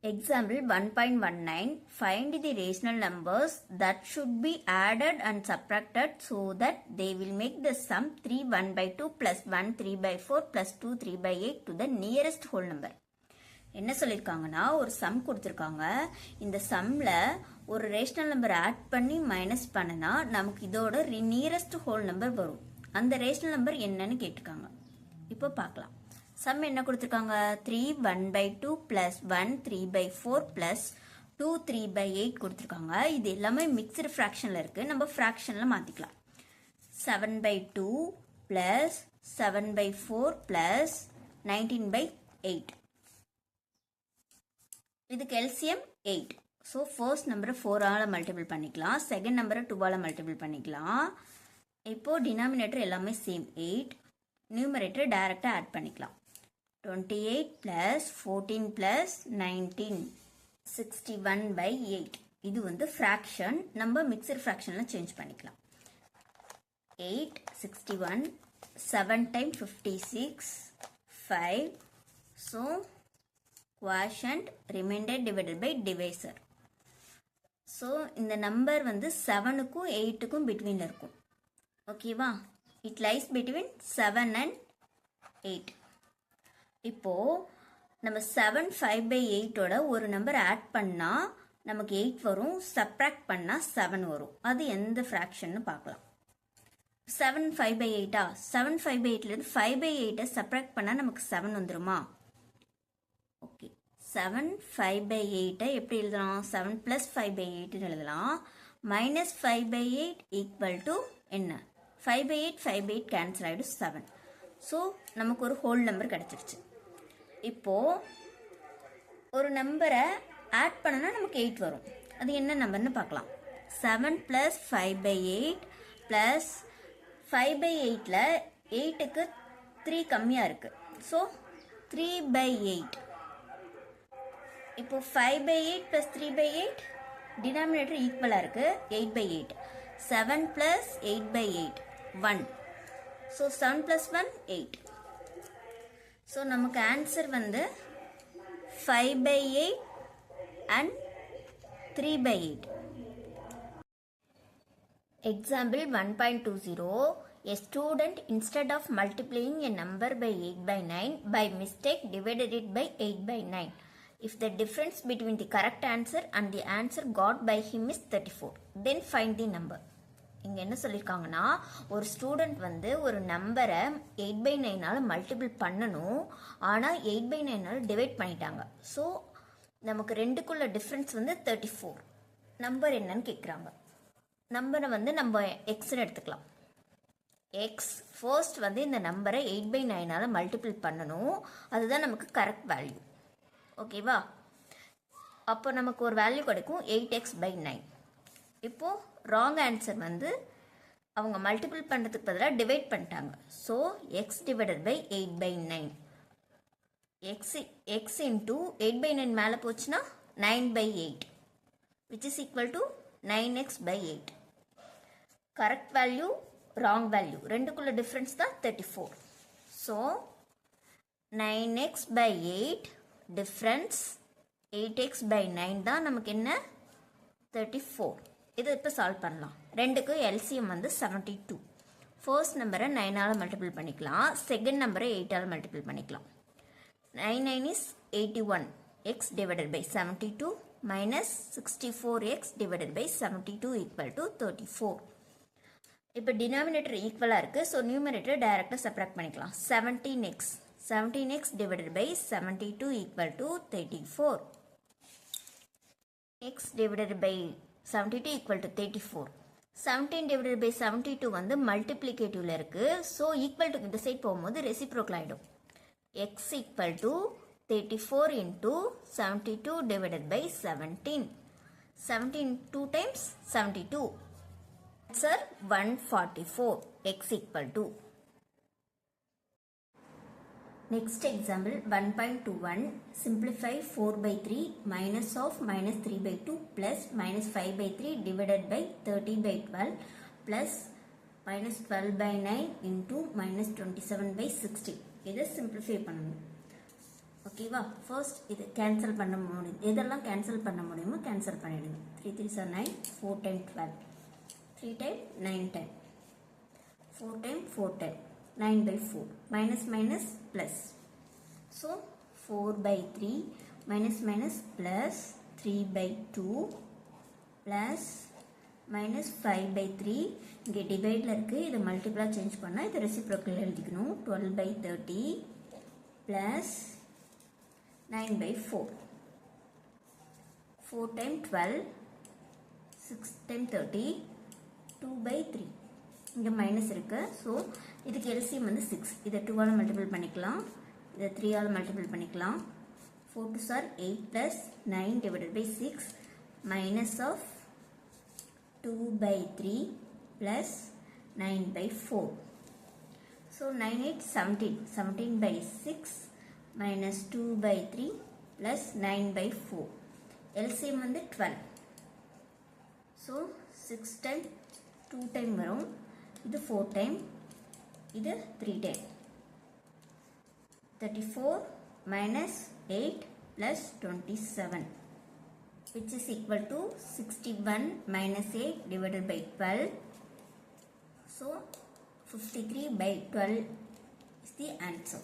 Example 1.19. Find the rational numbers that should be added and subtracted so that they will make the sum 3 1 by 2 plus 1 3 by 4 plus 2 3 by 8 to the nearest whole number. என்ன சொல்லியிருக்காங்கன்னா ஒரு some கொடுத்துருக்காங்க. இந்த சம்மில் ஒரு rational number add பண்ணி minus பண்ணினா நமக்கு இதோட நியரஸ்ட் ஹோல் நம்பர் வரும். அந்த ரேஷனல் நம்பர் என்னன்னு கேட்டிருக்காங்க. இப்போ பார்க்கலாம். சம் என்ன கொடுத்துருக்காங்க? 3 1 by 2 plus 1 3 by 4 plus 2 3 by 8 கொடுத்துருக்காங்க. இது எல்லாமே மிக்சடு ஃப்ராக்ஷனில் இருக்குது. நம்ம ஃப்ராக்ஷனில் மாற்றிக்கலாம். 7 by 2 plus 7 by 4 plus 19 by 8. இதுக்கு எல்சிஎம் 8. ஸோ ஃபர்ஸ்ட் நம்பரை 4ஆல் மல்டிபிள் பண்ணிக்கலாம். செகண்ட் நம்பரை 2ஆல் மல்டிபிள் பண்ணிக்கலாம். இப்போது டினாமினேட்டர் எல்லாமே சேம் 8. நியூமரேட்டர் டைரெக்டாக ஆட் பண்ணிக்கலாம். 28 plus 14 plus 19 61 by 8. இது வந்து ஃப்ராக்ஷன். நம்ம மிக்சர் ஃப்ராக்ஷனில் சேஞ்ச் பண்ணிக்கலாம். 8 61 7 time 56 5. So quotient remainder divided by divisor. So இந்த நம்பர் வந்து 7க்கும் 8க்கும் பிட்வீனில் இருக்கும். ஓகேவா? It lies between 7 and 8. இப்போது நம்ம 7 5 by 8ஓட ஒரு நம்பர் ஆட் பண்ணால் நமக்கு 8 வரும். சப்ராக்ட் பண்ணால் 7 வரும். அது எந்த ஃப்ராக்ஷன்னு பார்க்கலாம். 7 5 by 8 7 5 by 8லேருந்து 5 by 8 சப்ராக்ட் பண்ணால் நமக்கு 7 வந்துருமா? ஓகே. 7 5 by 8 எப்படி எழுதலாம்? 7 plus 5 by 8 எழுதலாம். minus 5 by 8 ஈக்குவல் டு என்ன? 5 by 8 5 by 8 கேன்சல் ஆகிடும் 7. ஸோ நமக்கு ஒரு ஹோல் நம்பர் கிடச்சிருச்சு. இப்போது ஒரு நம்பரை ஆட் பண்ணனா நமக்கு 8 வரும். அது என்ன நம்பர்னு பார்க்கலாம். 7 plus 5 by 8 plus 5 by 8ல் 8க்கு 3 கம்மியாக இருக்குது. So 3 by 8. இப்போது 5 by 8 plus 3 by 8 டினாமினேட்டர் ஈக்குவலாக இருக்குது. 8 by 8. 7 plus 8 by 8 1. So 7 plus 1 8. So நமக்கு ஆன்சர் வந்து 5 by 8 and 3 by 8. Example 1.20. A student instead of multiplying a number by 8 by 9 by mistake divided it by 8 by 9. If the difference between the correct answer and the answer got by him is 34, then find the number. இங்கே என்ன சொல்லியிருக்காங்கன்னா ஒரு student வந்து ஒரு நம்பரை 8 by 9ஆல் multiple பண்ணணும். ஆனால் 8 by 9ஆல் divide பண்ணிட்டாங்க. ஸோ நமக்கு ரெண்டுக்குள்ள டிஃப்ரென்ஸ் வந்து 34. நம்பர் என்னன்னு கேட்குறாங்க. நம்பரை வந்து நம்ம எக்ஸ்ன்னு எடுத்துக்கலாம். எக்ஸ் ஃபர்ஸ்ட் வந்து இந்த நம்பரை 8 by 9ஆல் மல்டிபிள் பண்ணணும். அதுதான் நமக்கு கரெக்ட் வேல்யூ. ஓகேவா? அப்போ நமக்கு ஒரு வேல்யூ கிடைக்கும் 8x by 9. இப்போது ராங் ஆன்சர் வந்து அவங்க மல்டிபிள் பண்ணுறதுக்கு பதிலாக டிவைட் பண்ணிட்டாங்க. So X divided by 8 by 9. X into 8 by 9 மேலே போச்சுன்னா 9 by 8 which is equal to 9x by 8. Correct value wrong value ரெண்டுக்குள்ள டிஃப்ரென்ஸ் தான் 34. So 9x by 8 difference 8x by 9 தான் நமக்கு என்ன? 34. இது இப்போ சால்வ் பண்ணலாம். ரெண்டுக்கு எல்சிஎம் வந்து 72. ஃபர்ஸ்ட் நம்பரை 9ஆல் மல்டிபிள் பண்ணிக்கலாம். செகண்ட் நம்பரை 8ஆல் மல்டிபிள் பண்ணிக்கலாம். 9 9 is 81. x divided by 72 minus 64x divided by 72 equal to 34. இப்போ டினாமினேட்டர் ஈக்குவலாக இருக்குது. ஸோ நியூமரேட்டர் டைரெக்டாக சப்ராக்ட் பண்ணிக்கலாம். 17x divided by 72 equal to 34. x divided by 72 equal to 34. 17 divided by 72 வந்து மல்டிப்ளிகேட்டிவ்ல இருக்குது. ஸோ ஈக்குவல் டு இந்த சைட் போகும்போது ரெசிப்ரோக்கல் ஆகிடும். x equal to 34 into 72 divided by 17. 17 2 times 72. Answer 144. x equal to. Next example 1.21. Simplify 4 by 3 minus of minus 3 by 2 plus minus 5 by 3 divided by 30 by 12 plus minus 12 by 9 into minus 27 by 60. இதை simplify பண்ணணும். ஓகேவா first இது cancel பண்ண முடியும் எதெல்லாம் cancel பண்ண முடியுமோ cancel பண்ணிடுங்க 3 3 are 9 4 time 12 3 time 9 time 4 time 4 time 9 by 4 minus minus plus so 4 by 3 minus minus plus 3 by 2 plus minus 5 by 3 இங்கே டிவைடில் இருக்குது இதை மல்டிப்ளாக சேஞ்ச் பண்ணால் இது ரெசிப்ரோக்கல் எழுதிக்கணும் 12 by 30 plus 9 by 4 4 time 12 6 time 30 2 by 3 இங்கே மைனஸ் இருக்கு ஸோ இதுக்கு எல்சிஎம் வந்து 6 இதை 2 ஆல் மல்டிபிள் பண்ணிக்கலாம் இதை 3 ஆல் மல்டிபிள் பண்ணிக்கலாம் 4 2 are 8 plus 9 divided by 6 minus of 2 by 3 plus 9 by 4 so 9 8 17 17 by 6 minus 2 by 3 plus 9 by 4 LCM வந்து 12 so 6 time 2 time வரும் இது 4 time இது 3 time 34 minus 8 plus 27 which is equal to 61 minus 8 divided by 12 so 53 by 12 is the answer.